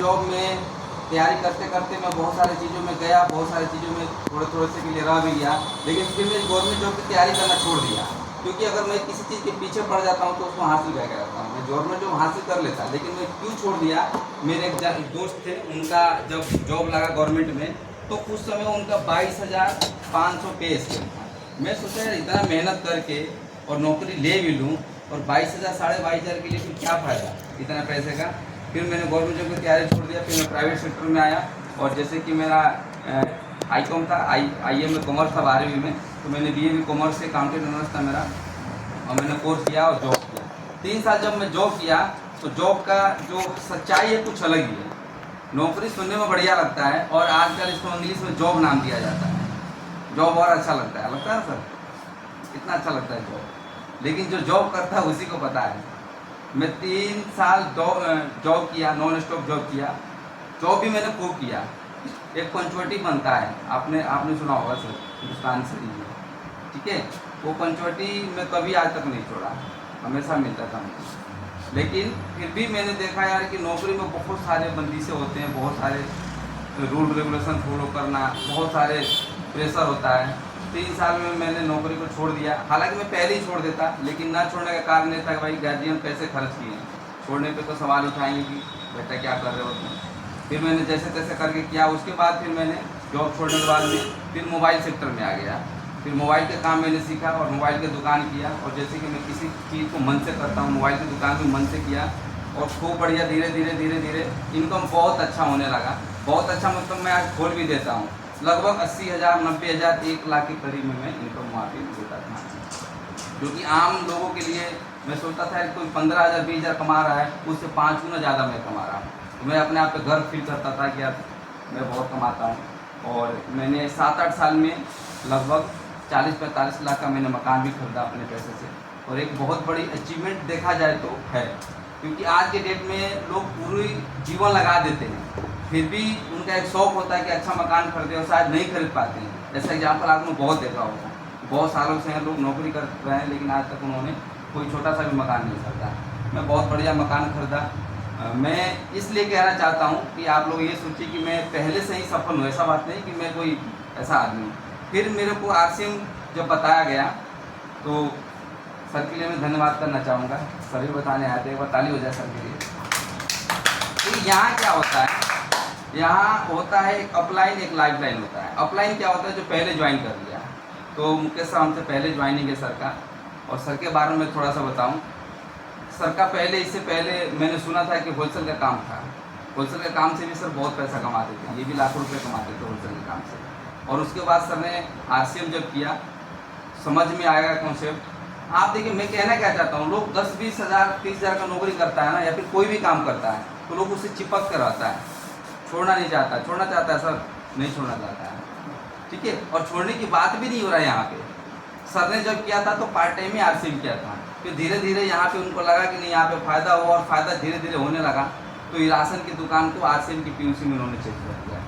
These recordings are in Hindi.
जॉब में तैयारी करते करते मैं बहुत सारी चीज़ों में गया, बहुत सारी चीज़ों में थोड़े थोड़े से के लिए रह भी गया, लेकिन फिर मैं गवर्नमेंट जॉब की तैयारी करना छोड़ दिया। क्योंकि अगर मैं किसी चीज़ के पीछे पड़ जाता हूँ तो उसको हासिल क्या करता हूँ, मैं गवर्नमेंट जॉब हासिल कर लेता, लेकिन मैं क्यों छोड़ दिया। मेरे एक दोस्त थे, उनका जब जॉब लगा गवर्नमेंट में तो उस समय उनका 22,500 पे स्केल था। मैं सोचा यार इतना मेहनत करके और नौकरी ले भी लूँ और 22,000 22,500 के लिए फिर क्या फ़ायदा इतना पैसे का। फिर मैंने गवर्नमेंट जॉब की तैयारी छोड़ दिया, फिर मैं प्राइवेट सेक्टर में आया। और जैसे कि मेरा ICOM था, IM में कॉमर्स था 12वीं में, तो मैंने BA में कॉमर्स से अकाउंटेंट ऑनर्स था मेरा, और मैंने कोर्स किया और जॉब किया। 3 साल जब मैं जॉब किया तो जॉब का जो सच्चाई है कुछ अलग ही है। नौकरी सुनने में बढ़िया लगता है और आजकल इसको इंग्लिश में जॉब नाम दिया जाता है। जॉब और अच्छा लगता है ना सर, कितना अच्छा लगता है जॉब, लेकिन जो जॉब करता है उसी को पता है। मैं 3 साल जॉब किया, नॉन स्टॉप जॉब किया। जॉब भी मैंने खूब किया। एक पंचवटी बनता है, आपने सुना होगा सर, हिंदुस्तान से लीजिए, ठीक है। वो पंचवटी मैं कभी आज तक नहीं छोड़ा, हमेशा मिलता था मुझे। लेकिन फिर भी मैंने देखा यार कि नौकरी में बहुत सारे बंदिशें होते हैं, बहुत सारे रूल रेगुलेशन फॉलो करना, बहुत सारे प्रेशर होता है। 3 साल में मैंने नौकरी को छोड़ दिया। हालांकि मैं पहले ही छोड़ देता, लेकिन ना छोड़ने का कारण ये था कि भाई गार्जियन पैसे खर्च किए, छोड़ने पे तो सवाल उठाएंगे कि बेटा क्या कर रहे हो तुम। फिर मैंने जैसे तैसे करके किया। उसके बाद फिर मैंने जॉब छोड़ने के बाद में फिर मोबाइल सेक्टर में आ गया। फिर मोबाइल के काम मैंने सीखा और मोबाइल की दुकान किया। और जैसे कि मैं किसी चीज़ को मन से करता हूँ, मोबाइल की दुकान भी मन से किया और खूब बढ़िया धीरे धीरे इनकम बहुत अच्छा होने लगा। बहुत अच्छा मतलब मैं आज खोल भी देता हूँ, लगभग 80,000 90,000 1 लाख के करीब में मैं इनकम वहाँ पे देता था। क्योंकि आम लोगों के लिए मैं सोचता था कि कोई 15,000 20,000 कमा रहा है, उससे 5 गुना ज़्यादा मैं कमा रहा हूँ। तो मैं अपने आप पे गर्व फील करता था कि यार मैं बहुत कमाता हूँ। और मैंने 7-8 साल में लगभग 40-45 लाख का मैंने मकान भी खरीदा अपने पैसे से। और एक बहुत बड़ी अचीवमेंट देखा जाए तो है, क्योंकि आज के डेट में लोग पूरी जीवन लगा देते हैं, फिर भी उनका एक शौक़ होता है कि अच्छा मकान खरीदे और शायद नहीं खरीद पाते हैं। ऐसा एग्जाम्पल आपने बहुत देखा होगा, बहुत सालों से लोग नौकरी कर रहे हैं लेकिन आज तक उन्होंने कोई छोटा सा भी मकान नहीं खरीदा। मैं बहुत बढ़िया मकान खरीदा। मैं इसलिए कहना चाहता हूँ कि आप लोग ये सोचिए कि मैं पहले से ही सफल हूँ, ऐसा बात नहीं कि मैं कोई ऐसा आदमी हूँ। फिर मेरे को RCM जब बताया गया तो सर के लिए मैं धन्यवाद करना चाहूँगा। सर भी बताने आए थे, एक बार ताली हो जाए सर के लिए। तो यहाँ क्या होता है, यहाँ होता है एक अपलाइन एक लाइफलाइन होता है। अपलाइन क्या होता है, जो पहले ज्वाइन कर लिया। तो मुकेश सर हमसे पहले ज्वाइनिंग है सर का, और सर के बारे में थोड़ा सा बताऊँ। सर का पहले, इससे पहले मैंने सुना था कि होलसेल का काम था। होलसेल के काम से भी सर बहुत पैसा कमाते थे, ये भी लाखों रुपए कमाते थे होलसेल के काम से। और उसके बाद सर ने RCM जब किया, समझ में आएगा कॉन्सेप्ट। आप देखिए मैं कहना क्या चाहता हूँ, लोग 10-20 हज़ार 30,000 का नौकरी करता है ना, या फिर कोई भी काम करता है तो लोग उससे चिपक कर रहता है, छोड़ना नहीं चाहता। छोड़ना चाहता है सर, नहीं छोड़ना चाहता है, ठीक है। और छोड़ने की बात भी नहीं हो रहा है यहाँ पे। सर ने जब किया था तो पार्ट टाइम ही RCM किया था, फिर धीरे धीरे यहाँ पे उनको लगा कि नहीं यहाँ पे फ़ायदा हुआ, और फ़ायदा धीरे धीरे होने लगा। तो ये राशन की दुकान को RCM की PUC में उन्होंने चेक कर दिया।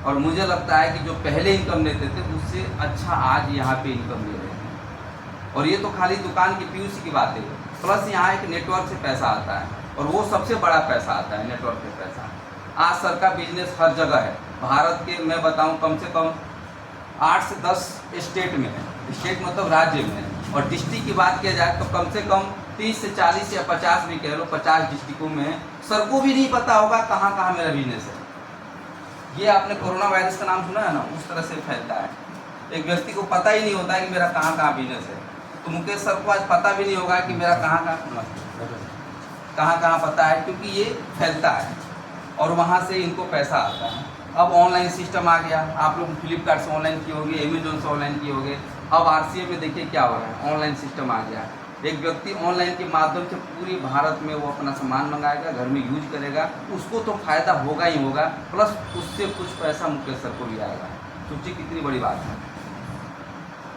और मुझे लगता है कि जो पहले इनकम लेते थे उससे अच्छा आज यहाँ पे इनकम ले रहे हैं। और ये तो खाली दुकान की PUC की बात है, प्लस यहाँ एक नेटवर्क से पैसा आता है, और वो सबसे बड़ा पैसा आता है, नेटवर्क से पैसा। आज सर का बिजनेस हर जगह है भारत के, मैं बताऊँ कम से कम 8 से 10 स्टेट में है। स्टेट मतलब राज्य में है। और डिस्ट्रिक्ट की बात किया जाए तो कम से कम 30 से 40 या 50 भी कह लो, 50 डिस्ट्रिक्टों में है। सर को भी नहीं पता होगा कहाँ कहाँ मेरा बिजनेस है। ये आपने कोरोना वायरस का नाम सुना है ना, उस तरह से फैलता है। एक व्यक्ति को पता ही नहीं होता है कि मेरा कहाँ कहाँ बिजनेस है। तो मुकेश सर को आज पता भी नहीं होगा कि मेरा कहाँ कहाँ पता है, क्योंकि ये फैलता है और वहाँ से इनको पैसा आता है। अब ऑनलाइन सिस्टम आ गया, आप लोग फ्लिपकार्ट से ऑनलाइन किए होंगे, अमेजोन से ऑनलाइन किए होंगे। अब RCM में देखिए क्या हो रहा है, ऑनलाइन सिस्टम आ गया। एक व्यक्ति ऑनलाइन के माध्यम से पूरी भारत में वो अपना सामान मंगाएगा, घर में यूज करेगा, उसको तो फायदा होगा ही होगा, प्लस उससे कुछ पैसा मुकेश सर को भी आएगा। सोचिए कितनी बड़ी बात है।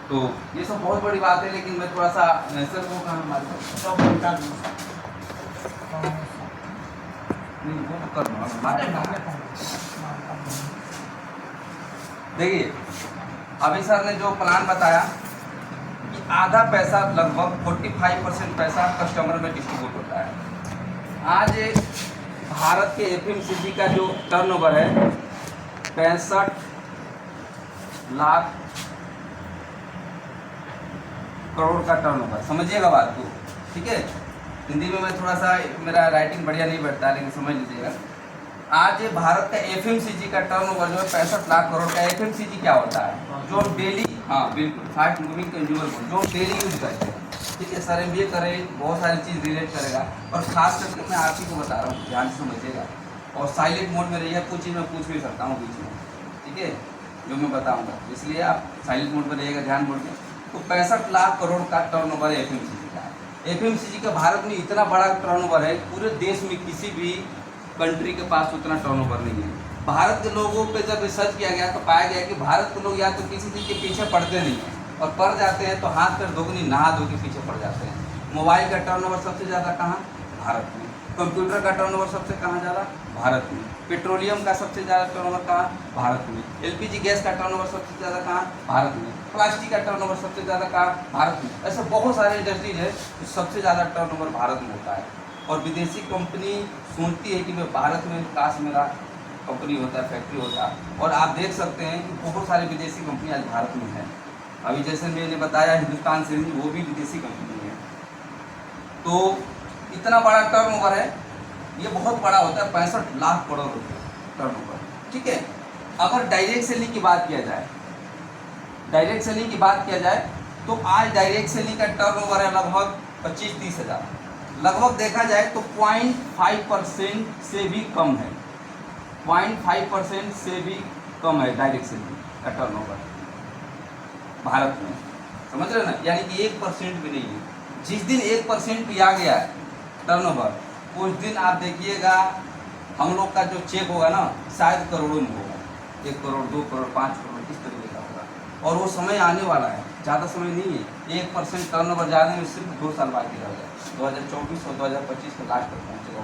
तो ये सब बहुत बड़ी बात है, लेकिन मैं थोड़ा सा सर वो कहाँ देखिए अभी सर ने जो प्लान बताया कि आधा पैसा लगभग 45% पैसा कस्टमर में डिस्ट्रीब्यूट होता है। आज भारत के एफएमसीजी का जो टर्नओवर है 65 लाख करोड़ का टर्नओवर, समझिएगा बात को, ठीक है। हिंदी में मैं थोड़ा सा, मेरा राइटिंग बढ़िया नहीं बैठता, लेकिन समझ लीजिएगा। आज भारत का एफएमसीजी का टर्नओवर जो है 65 लाख करोड़ का। एफएमसीजी क्या होता है? जो हम डेली, हाँ बिल्कुल, फास्ट मूविंग कंज्यूमर गुड, जो हम डेली यूज करते हैं, ठीक है सर। MBA करें, बहुत सारी चीज़ रिलेट करेगा, और खास करके मैं आप ही को बता रहा हूँ, ध्यान से समझिएगा। और साइलेंट मोड में रहिएगा, कुछ चीज़ मैं पूछ भी सकता हूँ बीच में, ठीक है, जो मैं बताऊँगा, इसलिए आप साइलेंट मोड में रहिएगा, ध्यान मोड में। तो 65 लाख करोड़ का टर्नओवर है एफएमसीजी का। एफएमसीजी का भारत में इतना बड़ा टर्नओवर है, पूरे देश में किसी भी कंट्री के पास उतना टर्नओवर नहीं है। भारत के लोगों पे जब रिसर्च किया गया तो पाया गया कि भारत के लोग या तो किसी चीज़ के पीछे पड़ते नहीं हैं, और पड़ जाते हैं तो हाथ पैर धोगनी नहा धो के पीछे पड़ जाते हैं। मोबाइल का टर्नओवर सबसे ज़्यादा कहाँ? भारत में। कंप्यूटर का टर्नओवर सबसे कहाँ ज़्यादा? भारत में। पेट्रोलियम का सबसे ज़्यादा टर्नओवर कहाँ? भारत में। LPG गैस का टर्नओवर सबसे ज़्यादा कहाँ? भारत में। प्लास्टिक का टर्नओवर सबसे ज़्यादा कहाँ? भारत में। ऐसे बहुत सारे इंडस्ट्रीज है जो सबसे ज़्यादा टर्नओवर भारत में होता है, और विदेशी कंपनी सोचती है कि मैं भारत में काश मेरा कंपनी होता है, फैक्ट्री होता है। और आप देख सकते हैं कि बहुत सारी विदेशी कंपनी आज भारत में है। अभी जैसे मैंने बताया हिंदुस्तान से, वो भी विदेशी कंपनी है। तो इतना बड़ा टर्नओवर है, ये बहुत बड़ा होता है, 65 लाख करोड़ रुपये टर्नओवर, ठीक है। अगर डायरेक्ट सेलिंग की बात किया जाए, डायरेक्ट सेलिंग की बात किया जाए तो आज डायरेक्ट सेलिंग का टर्नओवर है लगभग 25-30 हज़ार। लगभग देखा जाए तो 0.5% से भी कम है, 0.5% से भी कम है डायरेक्ट सेलिंग का टर्नओवर भारत में, समझ रहे ना। यानी कि 1% भी नहीं है। जिस दिन 1% भी आ गया टर्नओवर, उस दिन आप देखिएगा हम लोग का जो चेक होगा ना, शायद करोड़ों में होगा, 1 करोड़ 2 करोड़ 5 करोड़ इस तरीके का होगा। और वो समय आने वाला है, ज़्यादा समय नहीं है। 1% टर्नओवर जाने में सिर्फ 2 साल बाकी रह गया, 2024 और 2025 के लास्ट तक पहुँचेगा।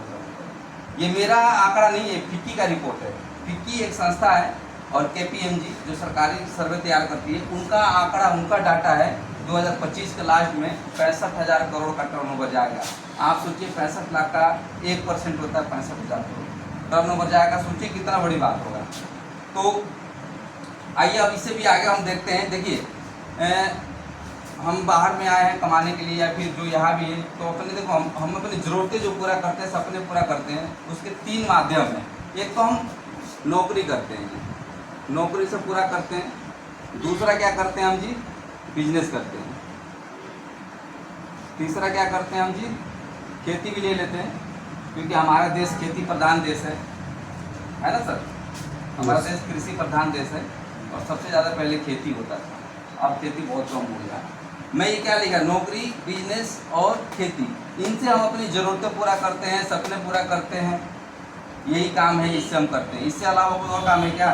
ये मेरा आंकड़ा नहीं है, फिक्की का रिपोर्ट है। फिक्की एक संस्था है, और KPMG जो सरकारी सर्वे तैयार करती है, उनका आंकड़ा, उनका डाटा है 2025 के लास्ट में 65,000 करोड़ का टर्नओवर जाएगा। आप सोचिए 65 लाख का 1% होता है 65,000 करोड़ टर्नओवर जाएगा, सोचिए कितना बड़ी बात होगा। तो आइए अब इससे भी आगे हम देखते हैं। देखिए हम बाहर में आए हैं कमाने के लिए, या फिर जो यहाँ भी है, तो अपने देखो हम अपनी ज़रूरतें जो पूरा करते हैं, सपने पूरा करते हैं, उसके 3 माध्यम हैं। एक तो हम नौकरी करते हैं, नौकरी से पूरा करते हैं। दूसरा क्या करते हैं हम जी? बिजनेस करते हैं। तीसरा क्या करते हैं हम जी? खेती भी ले लेते हैं, क्योंकि हमारा देश खेती प्रधान देश है ना सर। हमारा देश कृषि प्रधान देश है, और सबसे ज़्यादा पहले खेती होता था, अब खेती बहुत कम हो गया। मैं ये क्या लिखा? नौकरी, बिजनेस और खेती। इनसे हम अपनी ज़रूरतें पूरा करते हैं, सपने पूरा करते हैं, यही काम है, इससे हम करते हैं। इससे अलावा कोई और काम है क्या?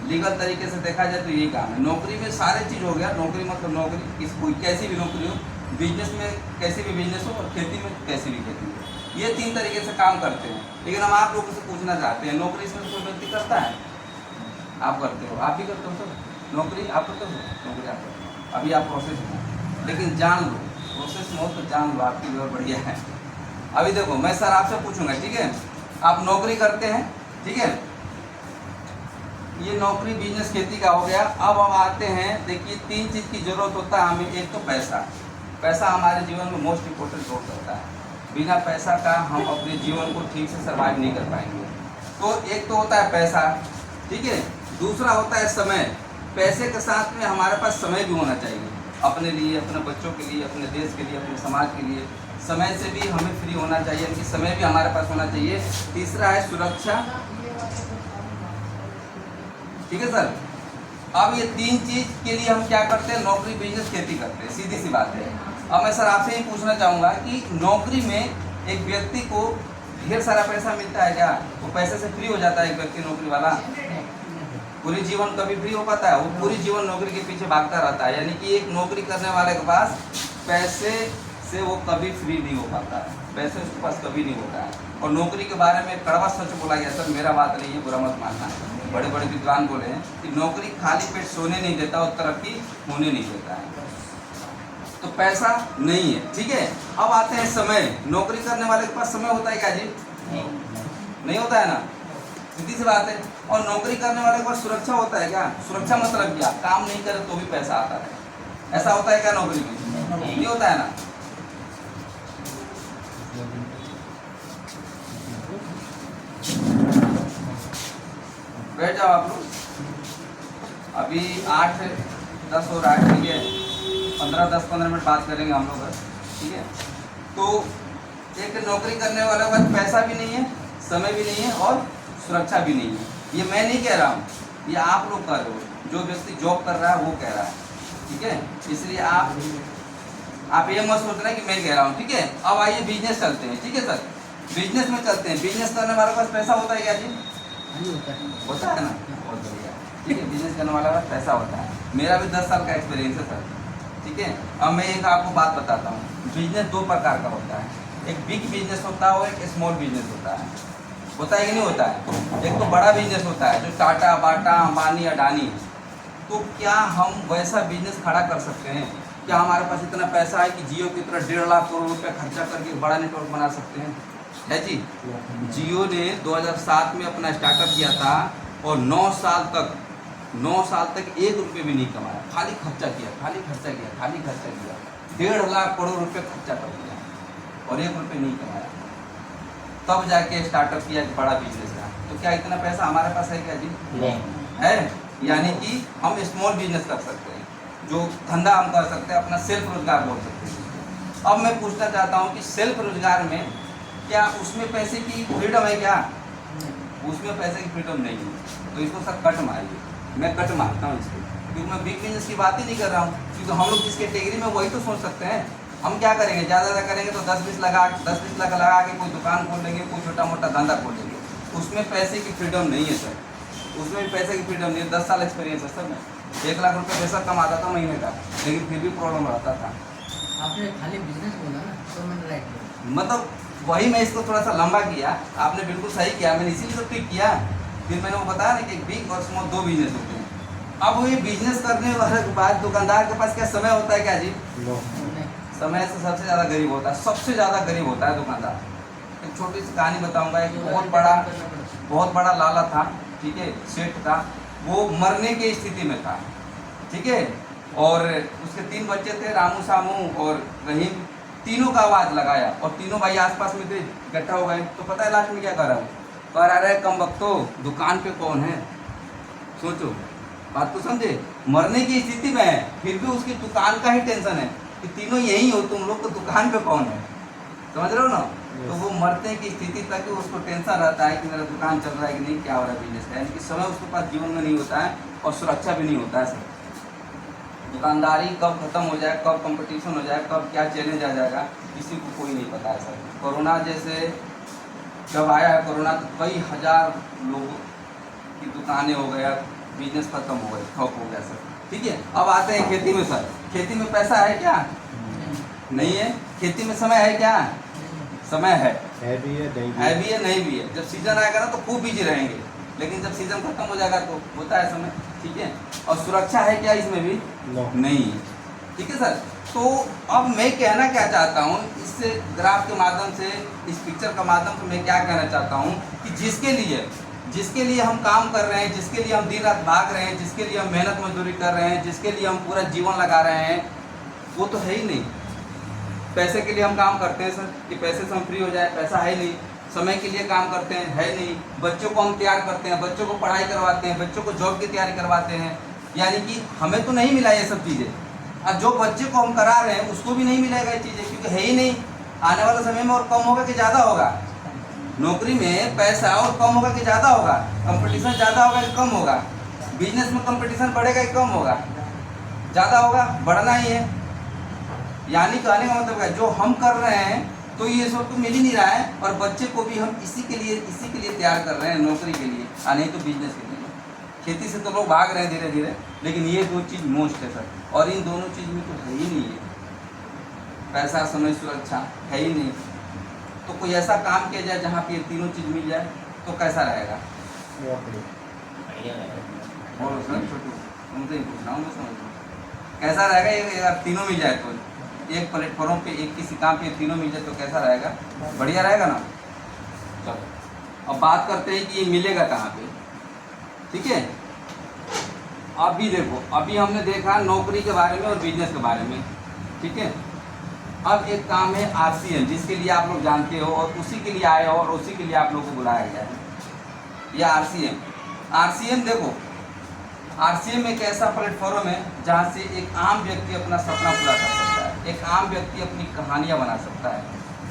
लीगल तरीके से देखा जाए तो यही काम है। नौकरी में सारे चीज़ हो गया, नौकरी मतलब नौकरी, कोई कैसी भी नौकरी हो, बिजनेस में कैसी भी बिजनेस हो, और खेती में कैसी भी खेती हो, ये 3 तरीके से काम करते हैं। लेकिन हम आप लोगों से पूछना चाहते हैं, नौकरी इसमें कोई व्यक्ति करता है? आप करते हो, आप भी करते हो सर नौकरी, आप करते हो नौकरी, आप करते हो। अभी आप प्रोसेस में, लेकिन जान लो, प्रोसेस में हो तो जान लो, आपकी व्यवहार बढ़िया है। अभी देखो मैं सर आपसे पूछूंगा, ठीक है, आप नौकरी करते हैं, ठीक है, ये नौकरी, बिजनेस, खेती का हो गया। अब हम आते हैं, देखिए 3 चीज़ की ज़रूरत होता है हमें। एक तो पैसा, पैसा हमारे जीवन में मोस्ट इम्पोर्टेंट रोल करता है। बिना पैसा का हम अपने जीवन को ठीक से सर्वाइव नहीं कर पाएंगे। तो एक तो होता है पैसा, ठीक है। दूसरा होता है समय। पैसे के साथ में हमारे पास समय भी होना चाहिए, अपने लिए, अपने बच्चों के लिए, अपने देश के लिए, अपने समाज के लिए। समय से भी हमें फ्री होना चाहिए, कि समय भी हमारे पास होना चाहिए। तीसरा है सुरक्षा, ठीक है सर। अब ये 3 चीज़ के लिए हम क्या करते हैं? नौकरी, बिजनेस, खेती करते हैं, सीधी सी बात है। अब मैं सर आपसे ही पूछना चाहूँगा कि नौकरी में एक व्यक्ति को ढेर सारा पैसा मिलता है क्या? वो पैसे से फ्री हो जाता है एक व्यक्ति नौकरी वाला? पूरी जीवन कभी फ्री हो पाता है? वो पूरी जीवन नौकरी के पीछे भागता रहता है। यानी कि एक नौकरी करने वाले के पास पैसे से वो कभी फ्री नहीं हो पाता है, पैसे उसके पास कभी नहीं होता है। और नौकरी के बारे में कड़वा सच बोला गया सर, मेरा बात नहीं है, बुरा मत मानना। बड़े बड़े विद्वान बोले हैं कि नौकरी खाली पेट सोने नहीं देता और तरक्की होने नहीं देता है। तो पैसा नहीं है, ठीक है। अब आते हैं समय। नौकरी करने वाले के पास समय होता है क्या जी? नहीं होता है ना, सीधी सी बात है। और नौकरी करने वाले के पास सुरक्षा होता है क्या? सुरक्षा मतलब क्या? काम नहीं करे तो भी पैसा आता है, ऐसा होता है क्या नौकरी में? नहीं होता है ना। बैठ जाओ आप लोग, अभी 8:10 हो रहा है, ठीक है, 10-15 मिनट बात करेंगे हम लोग, ठीक है। तो एक नौकरी करने वाले के पास पैसा भी नहीं है, समय भी नहीं है और सुरक्षा भी नहीं है। ये मैं नहीं कह रहा हूँ, ये आप लोग कर रहे हो, जो व्यक्ति जॉब कर रहा है वो कह रहा है, ठीक है। इसलिए आप ये मत सोचना कि मैं कह रहा हूँ, ठीक है। अब आइए बिजनेस चलते हैं, ठीक है सर, बिजनेस में चलते हैं। बिजनेस करने वाले के पास पैसा होता है क्या जी? होता है ना, बहुत बढ़िया, ठीक है। बिजनेस करने वाला का पैसा होता है। मेरा भी 10 साल का एक्सपीरियंस है सर, ठीक है। अब मैं एक आपको बात बताता हूँ, बिजनेस 2 प्रकार का होता है, एक बिग बिजनेस होता है और एक स्मॉल बिजनेस होता है कि नहीं होता है? एक तो बड़ा बिजनेस होता है जो टाटा, बाटा, अंबानी, अडानी, तो क्या हम वैसा बिजनेस खड़ा कर सकते हैं? क्या हमारे पास इतना पैसा है कि जियो की तरह 1.5 लाख करोड़ रुपये खर्चा करके बड़ा नेटवर्क बना सकते हैं? है जी। जियो ने 2007 में अपना स्टार्टअप किया था और 9 साल तक 1 रुपये भी नहीं कमाया, खाली खर्चा किया, खाली खर्चा किया, 1.5 लाख करोड़ रुपये खर्चा कर दिया और 1 रुपये नहीं कमाया, तब जाके स्टार्टअप किया, एक बड़ा बिजनेस है। तो क्या इतना पैसा हमारे पास है क्या जी? नहीं है। यानी कि हम स्मॉल बिजनेस कर सकते हैं, जो धंधा हम कर सकते हैं, अपना सेल्फ रोजगार बोल सकते हैं। अब मैं पूछना चाहता हूँ कि सेल्फ रोजगार में क्या उसमें पैसे की फ्रीडम है क्या? उसमें पैसे की फ्रीडम नहीं है, तो इसको सर कट मारिए। मैं कट मारता हूँ इसको, क्योंकि मैं बिग बिजनेस की बात ही नहीं कर रहा हूँ, क्योंकि हम लोग जिस कैटेगरी में वही तो सोच सकते हैं। हम क्या करेंगे, ज़्यादा करेंगे तो 10-20 लाख लगा के कोई दुकान खोल लेंगे, कोई छोटा मोटा धंधा खोल लेंगे। उसमें पैसे की फ्रीडम नहीं है सर, उसमें भी पैसे की फ्रीडम नहीं है। 10 साल एक्सपीरियंस है सर, मैं 1 लाख रुपये पैसा कमाता था महीने का, लेकिन फिर भी प्रॉब्लम रहता था। आपने खाली बिजनेस बोला ना, तो मैंने राइट किया। मतलब वही मैं इसको थोड़ा सा लंबा किया, आपने बिल्कुल सही किया, मैंने इसीलिए तो टिक किया। फिर मैंने वो बताया ना कि बिग और स्मॉल 2 बिजनेस होते हैं। अब ये बिजनेस करने वाले के बाद दुकानदार के पास क्या समय होता है क्या जी? समय से सबसे ज़्यादा गरीब होता है, सबसे ज़्यादा गरीब होता है दुकानदार। एक छोटी सी कहानी बताऊंगा। एक बहुत बड़ा लाला था, ठीक है, सेठ था, वो मरने की स्थिति में था, ठीक है। और उसके 3 बच्चे थे, रामू, सामू और रहीम। तीनों का आवाज़ लगाया और तीनों भाई आसपास में थे, इकट्ठा हो गए। तो पता है लास्ट में क्या कर रहा है? कह रहा है, कम वक्तो दुकान पे कौन है? सोचो, बात को समझे। मरने की स्थिति में है, फिर भी उसकी दुकान का ही टेंशन है कि तीनों यही हो, तुम लोग तो दुकान पे कौन है? समझ रहे हो ना? तो वो मरने की स्थिति तक उसको टेंशन रहता है कि मेरा दुकान चल रहा है कि नहीं, क्या हो रहा है बिजनेस का। यानी कि समय उसके पास जीवन में नहीं होता है और सुरक्षा भी नहीं होता है सर। दुकानदारी कब खत्म हो जाए, कब कंपटीशन हो जाए, कब क्या चैलेंज आ जाएगा, किसी को कोई नहीं पता है सर। कोरोना जैसे जब आया है कोरोना, तो कई हजार लोगों की दुकानें हो गया, बिजनेस खत्म हो गए, ठप हो गया सर, ठीक है। अब आते हैं खेती में सर। खेती में पैसा है क्या? नहीं है। खेती में समय है क्या? समय है भी है, नहीं भी है। जब सीजन आएगा ना तो खूब बिजी रहेंगे, लेकिन जब सीजन खत्म हो जाएगा तो होता है समय, ठीक है। और सुरक्षा है क्या इसमें भी? नहीं है, ठीक है सर। तो अब मैं कहना क्या चाहता हूँ, इससे ग्राफ के माध्यम से, इस पिक्चर का माध्यम से मैं क्या कहना चाहता हूँ कि जिसके लिए हम काम कर रहे हैं, जिसके लिए हम दिन रात भाग रहे हैं, जिसके लिए हम मेहनत मजदूरी कर रहे हैं, जिसके लिए हम पूरा जीवन लगा रहे हैं, वो तो है ही नहीं। पैसे के लिए हम काम करते हैं सर कि पैसे से हम फ्री हो जाए, पैसा है नहीं। समय के लिए काम करते हैं, है नहीं। बच्चों को हम तैयार करते हैं, बच्चों को पढ़ाई करवाते हैं, बच्चों को जॉब की तैयारी करवाते हैं, यानी कि हमें तो नहीं मिला ये सब चीज़ें। और जो बच्चे को हम करा रहे हैं उसको भी नहीं मिलेगा ये चीज़ें, क्योंकि है ही नहीं। आने वाले समय में और कम होगा कि ज़्यादा होगा? नौकरी में पैसा और कम होगा कि ज़्यादा होगा? कंपटीशन ज़्यादा होगा कि कम होगा? बिजनेस में कंपटीशन बढ़ेगा कि कम होगा? ज़्यादा होगा, बढ़ना ही है। यानी कहने का मतलब है जो हम कर रहे हैं तो ये सब तो मिल ही नहीं रहा है, और बच्चे को भी हम इसी के लिए तैयार कर रहे हैं, नौकरी के लिए, नहीं तो बिजनेस के लिए। खेती से तो लोग भाग रहे हैं धीरे धीरे, लेकिन ये 2 चीज़ मोस्ट है सर। और इन दोनों चीज़ में तो है ही नहीं है, पैसा, समय, सुरक्षा है ही नहीं। तो कोई ऐसा काम किया जाए जहाँ पे ये तीनों चीज़ मिल जाए तो कैसा रहेगा? बोलो सर, छोटू तुमसे ही पूछ रहा हूँ, मैं समझ कैसा रहेगा ये अगर तीनों मिल जाए तो? एक प्लेटफॉर्म पे, एक किसी काम पे तीनों मिल जाए तो कैसा रहेगा? बढ़िया रहेगा ना? चलो अब बात करते हैं कि ये मिलेगा कहाँ पे। ठीक है, अभी देखो, अभी हमने देखा नौकरी के बारे में और बिजनेस के बारे में। ठीक है, अब एक काम है आरसीएम, जिसके लिए आप लोग जानते हो और उसी के लिए आए हो और उसी के लिए आप लोग को बुलाया गया है। यह आरसीएम देखो, आरसीएम एक ऐसा प्लेटफॉर्म है जहाँ से एक आम व्यक्ति अपना सपना पूरा कर सकता है, एक आम व्यक्ति अपनी कहानियाँ बना सकता है,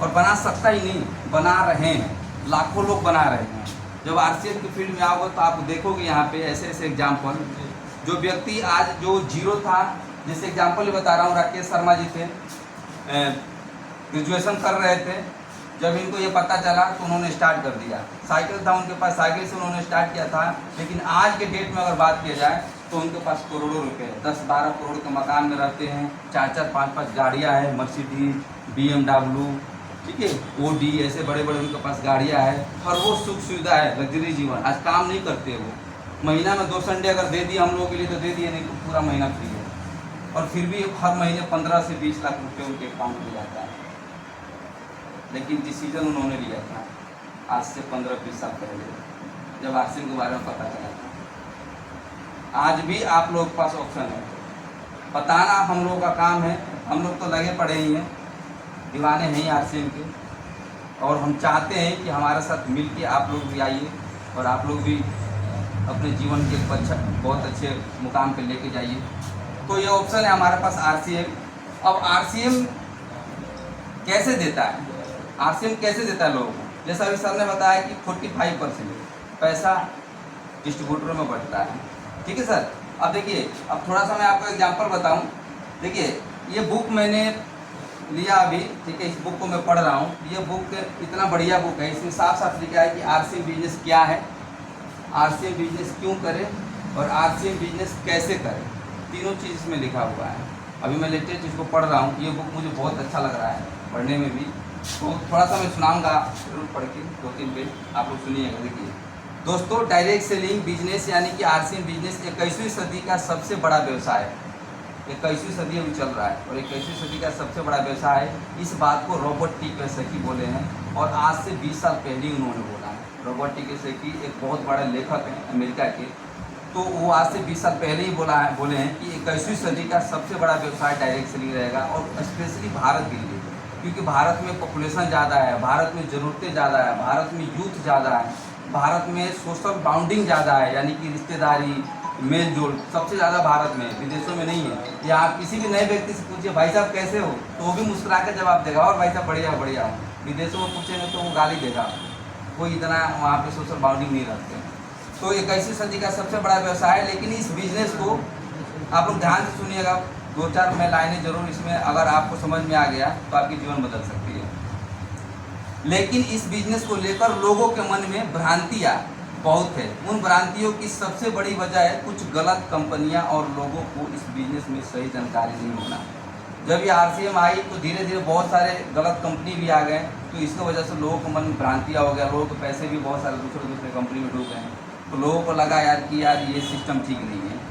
और बना सकता ही नहीं, बना रहे हैं, लाखों लोग बना रहे हैं। जब आरसीएम की फील्ड में आओगे तो आप देखोगे यहाँ पे ऐसे ऐसे एग्जाम्पल, जो व्यक्ति आज जो जीरो था, जैसे एग्जाम्पल बता रहा हूँ, राकेश शर्मा जी थे, ग्रेजुएशन कर रहे थे, जब इनको ये पता चला तो उन्होंने स्टार्ट कर दिया। साइकिल था उनके पास, साइकिल से उन्होंने स्टार्ट किया था, लेकिन आज के डेट में अगर बात किया जाए तो उनके पास करोड़ों रुपए, 10-12 करोड़ के मकान में रहते हैं, 4-4, 5-5 गाड़ियाँ हैं, मर्सिडीज, BMW, ठीक है, OD, ऐसे बड़े बड़े उनके पास गाड़ियाँ हैं, हर वो सुख सुविधा है, लग्जरी जीवन। आज काम नहीं करते वो, महीना में 2 संडे अगर दे दिए हम लोगों के लिए तो दे दिए, नहीं तो पूरा महीना फ्री है, और फिर भी हर महीने 15 से 20 लाख रुपये उनके अकाउंट में जाता है। लेकिन डिसीजन उन्होंने लिया था आज से 15-20 साल पहले, जब आरसीएम के बारे में पता चला था। आज भी आप लोगों के पास ऑप्शन है, बताना हम लोगों का काम है, हम लोग तो लगे पड़े ही हैं, दीवाने हैं ही आरसीएम के, और हम चाहते हैं कि हमारे साथ मिल के आप लोग भी आइए और आप लोग भी अपने जीवन के बहुत अच्छे मुकाम पे लेके जाइए। तो ये ऑप्शन है हमारे पास आरसीएम। अब आरसीएम कैसे देता है, आरसीएम कैसे देता है लोगों को? जैसा अभी सर ने बताया कि 45% पैसा डिस्ट्रीब्यूटरों में बढ़ता है। ठीक है सर, अब देखिए, अब थोड़ा सा मैं आपको एग्जांपल बताऊं। देखिए, ये बुक मैंने लिया अभी, ठीक है, इस बुक को मैं पढ़ रहा हूँ। ये बुक इतना बढ़िया बुक है, इसमें साफ साफ लिखा है कि आरसीएम बिजनेस क्या है, आरसीएम बिजनेस क्यों करें और आरसीएम बिजनेस कैसे करें, तीनों चीज़ इसमें लिखा हुआ है। अभी मैं लेटेस्ट इसको पढ़ रहा हूँ, ये बुक मुझे बहुत अच्छा लग रहा है पढ़ने में भी, तो थोड़ा सा मैं सुनाऊंगा, जरूर पढ़ के 2-3 पेज आप लोग सुनिएगा। देखिए दोस्तों, डायरेक्ट सेलिंग बिजनेस यानी कि आरसीएम बिजनेस 21वीं सदी का सबसे बड़ा व्यवसाय है। 21वीं सदी अभी चल रहा है और 21वीं सदी का सबसे बड़ा व्यवसाय है। इस बात को रॉबर्ट टी कियोसाकी बोले हैं, और आज से 20 साल पहले ही उन्होंने बोला है। रॉबर्ट टी कियोसाकी एक बहुत बड़े लेखक हैं अमेरिका के, तो वो आज से 20 साल पहले ही बोले हैं कि 21वीं सदी का सबसे बड़ा व्यवसाय डायरेक्ट सेलिंग रहेगा, और स्पेशली भारत के लिए, क्योंकि भारत में पॉपुलेशन ज़्यादा है, भारत में ज़रूरतें ज़्यादा है, भारत में यूथ ज़्यादा है, भारत में सोशल बाउंडिंग ज़्यादा है, यानी कि रिश्तेदारी, मेल जोल सबसे ज़्यादा भारत में, विदेशों में नहीं है। या आप किसी भी नए व्यक्ति से पूछिए भाई साहब कैसे हो, तो वो भी मुस्कुरा कर जवाब देगा, और भाई साहब बढ़िया बढ़िया हो। विदेशों में पूछेंगे तो वो गाली देगा, कोई इतना वहाँ पे सोशल बाउंडिंग नहीं रखते। तो 21वीं सदी का सबसे बड़ा व्यवसाय है। लेकिन इस बिजनेस को आप लोग ध्यान से सुनिएगा, 2-4 मैं लाइनें जरूर इसमें, अगर आपको समझ में आ गया तो आपकी जीवन बदल सकती है। लेकिन इस बिजनेस को लेकर लोगों के मन में भ्रांतियाँ बहुत है। उन भ्रांतियों की सबसे बड़ी वजह है कुछ गलत कंपनियां और लोगों को इस बिजनेस में सही जानकारी नहीं होना। जब ये आरसीएम आई तो धीरे धीरे बहुत सारे गलत कंपनी भी आ गए, तो इसकी वजह से लोगों के मन में भ्रांतियाँ हो गया, लोगों के पैसे भी बहुत सारे दूसरे कंपनी में डूब गए हैं। तो लोगों को लगा कि यार ये सिस्टम ठीक नहीं है।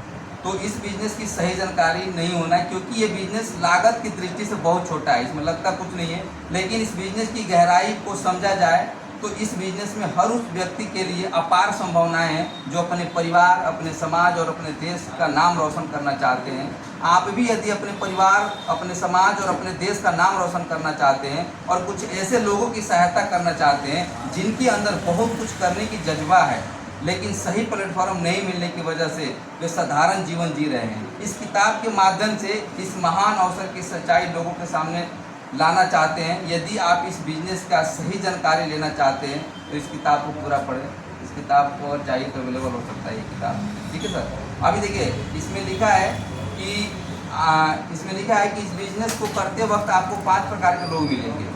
तो इस बिजनेस की सही जानकारी नहीं होना, क्योंकि ये बिजनेस लागत की दृष्टि से बहुत छोटा है, इसमें लगता कुछ नहीं है, लेकिन इस बिजनेस की गहराई को समझा जाए तो इस बिजनेस में हर उस व्यक्ति के लिए अपार संभावनाएं हैं जो अपने परिवार, अपने समाज और अपने देश का नाम रोशन करना चाहते हैं। आप भी यदि अपने परिवार, अपने समाज और अपने देश का नाम रोशन करना चाहते हैं और कुछ ऐसे लोगों की सहायता करना चाहते हैं जिनके अंदर बहुत कुछ करने की जज्बा है, लेकिन सही प्लेटफॉर्म नहीं मिलने की वजह से वे साधारण जीवन जी रहे हैं, इस किताब के माध्यम से इस महान अवसर की सच्चाई लोगों के सामने लाना चाहते हैं। यदि आप इस बिजनेस का सही जानकारी लेना चाहते हैं तो इस किताब को पूरा पढ़ें। इस किताब को अगर चाहिए तो अवेलेबल हो सकता है ये किताब, ठीक है सर। अभी देखिए इसमें लिखा है कि इस बिजनेस को करते वक्त आपको 5 प्रकार के लोग मिलेंगे।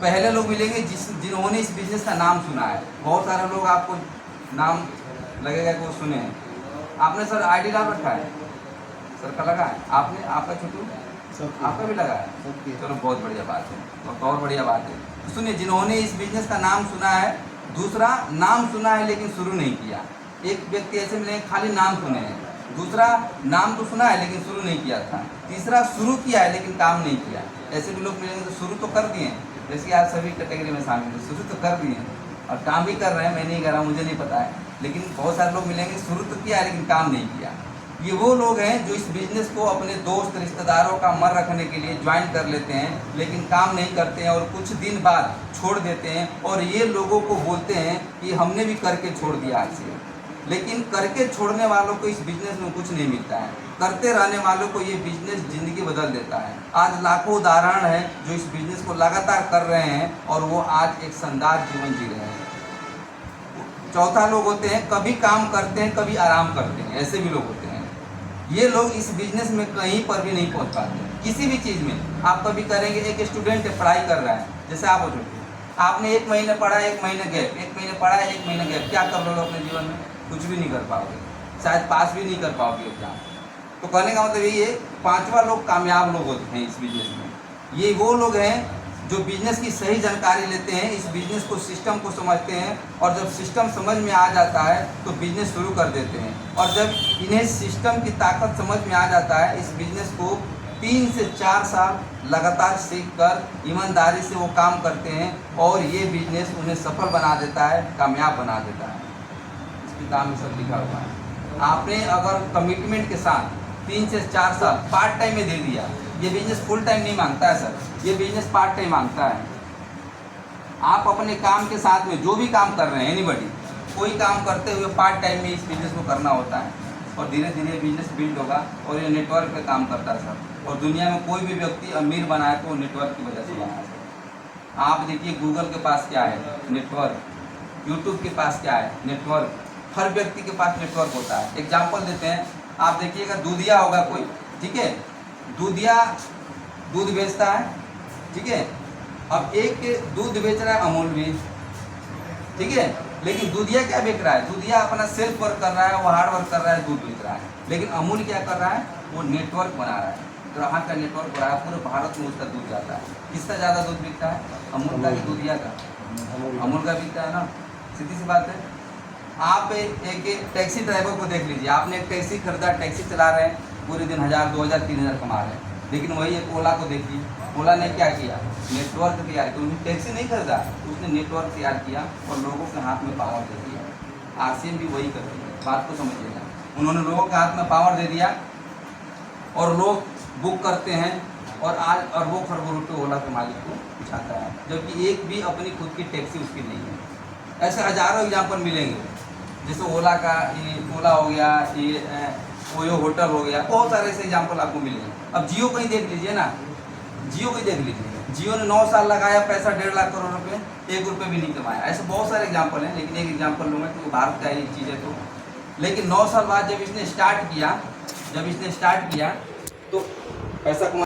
पहले लोग मिलेंगे जिन्होंने इस बिजनेस का नाम सुना है। बहुत सारे लोग आपको नाम लगेगा कि वो सुने हैं। आपने सर ID डाल रखा है, सर का लगा है, आपने, आपका छोटू आपका भी लगा है, चलो बहुत बढ़िया बात है, और बढ़िया बात है। तो सुनिए, जिन्होंने इस बिजनेस का नाम सुना है, दूसरा नाम सुना है लेकिन शुरू नहीं किया। एक व्यक्ति ऐसे मिलेंगे खाली नाम सुने हैं, दूसरा नाम तो सुना है लेकिन शुरू नहीं किया था, तीसरा शुरू किया है लेकिन काम नहीं किया। ऐसे भी लोग मिलेंगे तो शुरू तो कर दिए, जैसे आज सभी कैटेगरी में शामिल है, शुरू तो कर दिए और काम भी कर रहे हैं, मैं नहीं कर रहा, मुझे नहीं पता है, लेकिन बहुत सारे लोग मिलेंगे शुरू तो किया है लेकिन काम नहीं किया। ये वो लोग हैं जो इस बिजनेस को अपने दोस्त रिश्तेदारों का मन रखने के लिए ज्वाइन कर लेते हैं, लेकिन काम नहीं करते हैं और कुछ दिन बाद छोड़ देते हैं, और ये लोगों को बोलते हैं कि हमने भी करके छोड़ दिया आज से। लेकिन करके छोड़ने वालों को इस बिजनेस में कुछ नहीं मिलता है, करते रहने वालों को ये बिजनेस ज़िंदगी बदल देता है। आज लाखों उदाहरण हैं जो इस बिजनेस को लगातार कर रहे हैं और वो आज एक शानदार जीवन जी रहे हैं। चौथा लोग होते हैं कभी काम करते हैं कभी आराम करते हैं, ऐसे भी लोग होते हैं। ये लोग इस बिजनेस में कहीं पर भी नहीं पहुंच पाते, किसी भी चीज़ में। आप कभी करेंगे, एक स्टूडेंट पढ़ाई कर रहा है, जैसे आप हो चुके, आपने 1 महीने पढ़ा, 1 महीने गैप, 1 महीने पढ़ा, 1 महीने गैप, क्या कर लोगे अपने जीवन में? कुछ भी नहीं कर पाओगे, शायद पास भी नहीं कर पाओगे एग्जाम। तो कहने का मतलब यही है, 5वां लोग कामयाब लोग होते हैं इस बिजनेस में। ये वो लोग हैं जो बिजनेस की सही जानकारी लेते हैं, इस बिजनेस को, सिस्टम को समझते हैं, और जब सिस्टम समझ में आ जाता है तो बिजनेस शुरू कर देते हैं। और जब इन्हें सिस्टम की ताकत समझ में आ जाता है, इस बिजनेस को 3 से 4 साल लगातार सीख कर ईमानदारी से वो काम करते हैं, और ये बिजनेस उन्हें सफल बना देता है, कामयाब बना देता है। इस किताब में सब लिखा हुआ है। आपने अगर कमिटमेंट के साथ 3 से 4 साल पार्ट टाइम में दे दिया, ये बिजनेस फुल टाइम नहीं मांगता है सर, ये बिजनेस पार्ट टाइम मांगता है। आप अपने काम के साथ में जो भी काम कर रहे हैं, एनीबॉडी, कोई काम करते हुए पार्ट टाइम में इस बिजनेस को करना होता है, और धीरे धीरे बिजनेस बिल्ड होगा, और ये नेटवर्क पे काम करता है सर। और दुनिया में कोई भी व्यक्ति अमीर बना है तो वो नेटवर्क की वजह से बना है। आप देखिए गूगल के पास क्या है, नेटवर्क। यूट्यूब के पास क्या है, नेटवर्क। हर व्यक्ति के पास नेटवर्क होता है। एग्जाम्पल देते हैं, आप देखिएगा दूधिया होगा कोई, ठीक है, दूधिया दूध बेचता है, ठीक है। अब एक दूध बेच रहा है अमूल भी, ठीक है, लेकिन दूधिया क्या बेच रहा है? दूधिया अपना सेल्फ वर्क कर रहा है, वो हार्ड वर्क कर रहा है, दूध बेच रहा है। लेकिन अमूल क्या कर रहा है? वो नेटवर्क बना रहा है, ग्राहक का नेटवर्क बना रहा है, पूरे भारत में उसका दूध जाता है। किसका ज़्यादा दूध बिकता है? अमूल का कि दूधिया का? अमूल का बिकता है ना, सीधी सी बात है। आप एक टैक्सी ड्राइवर को देख लीजिए, आपने एक टैक्सी खरीदा, टैक्सी चला रहे हैं, पूरे दिन 1000, 2000, 3000 कमा रहे हैं। लेकिन वही एक ओला को देखिए, ओला ने क्या किया? नेटवर्क तैयार किया। उन्होंने टैक्सी नहीं खरीदा, उसने नेटवर्क तैयार किया और लोगों के हाथ में पावर दे दिया। आरसीएम भी वही करती है, बात को समझिएगा। उन्होंने लोगों के हाथ में पावर दे दिया और लोग बुक करते हैं, और आज वो खरबों रुपये ओला के मालिक को उठाता है, जबकि एक भी अपनी खुद की टैक्सी उसकी नहीं है। ऐसे हज़ारों एग्जाम्पल मिलेंगे, जैसे ओला का, ये ओला हो गया, ये ओयो होटल हो गया, बहुत सारे ऐसे एग्जाम्पल आपको मिलेंगे। अब जियो को ही देख लीजिए ना, जियो को ही देख लीजिए, जियो ने 9 साल लगाया, पैसा 1.5 लाख करोड़ रुपए, 1 रुपये भी नहीं कमाया। ऐसे बहुत सारे एग्जाम्पल हैं, लेकिन एक एग्जाम्पल लूँगा कि वो भारत का ही चीज़ है। तो लेकिन 9 साल बाद जब इसने स्टार्ट किया तो पैसा कमा